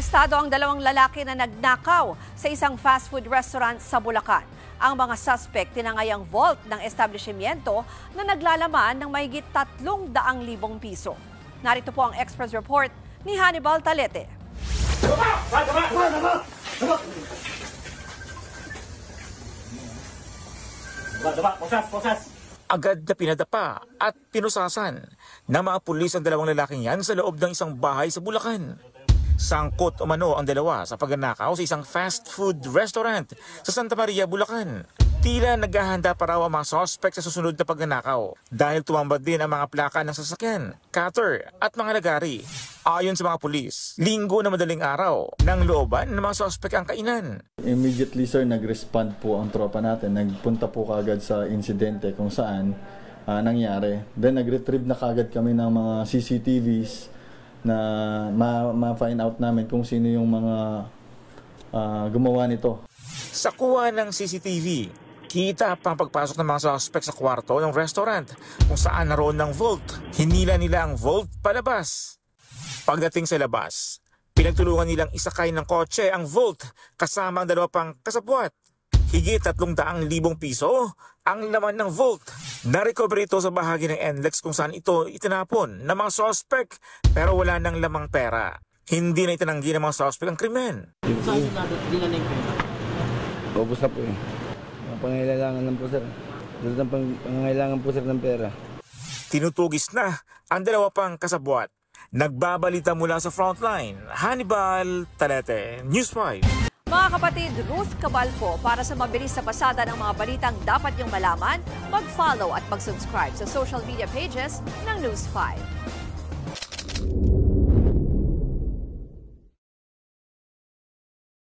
Estado ang dalawang lalaki na nagnakaw sa isang fast food restaurant sa Bulacan. Ang mga suspect tinangayang vault ng establishmento na naglalaman ng mahigit 300,000 piso. Narito po ang Express Report ni Hannibal Talete. Agad na pinadapa at pinusasan ng mga pulis ang dalawang lalaking yan sa loob ng isang bahay sa Bulacan. Sangkot umano ang dalawa sa pagnanakaw sa isang fast food restaurant sa Santa Maria, Bulacan. Tila naghahanda pa raw ang mga suspect sa susunod na pagnanakaw dahil tumambad din ang mga plaka ng sasakyan, cutter at mga lagari. Ayon sa mga pulis, linggo na madaling araw nang looban ng mga suspect ang kainan. Immediately sir, nag-respond po ang tropa natin. Nagpunta po kagad sa insidente kung saan nangyari. Then nag-retrieve na kagad kami ng mga CCTVs na ma-find out namin kung sino yung mga gumawa nito. Sa kuha ng CCTV, kita pang pagpasok ng mga suspect sa kwarto ng restaurant kung saan naroon ng vault. Hinila nila ang vault palabas. Pagdating sa labas, pinagtulungan nilang isakay ng kotse ang vault kasama ang dalawa pang kasabwat. Higit 300,000 piso ang laman ng vault. Na-recover ito sa bahagi ng NLEX kung saan ito itinapon ng mga suspect pero wala nang lamang pera. Hindi na itinanggi ng mga suspect ang krimen. Saan sila dinala yung pera? Ubus na po eh. Pangailangan lang po sir. Pangailangan po sir ng pera. Tinutugis na ang dalawa pang kasabwat. Nagbabalita mula sa frontline, Hannibal Talete, News 5. Mga kapatid, Ruth Cabalco, para sa mabilis na pasada ng mga balitang dapat niyong malaman, mag-follow at mag-subscribe sa social media pages ng News 5.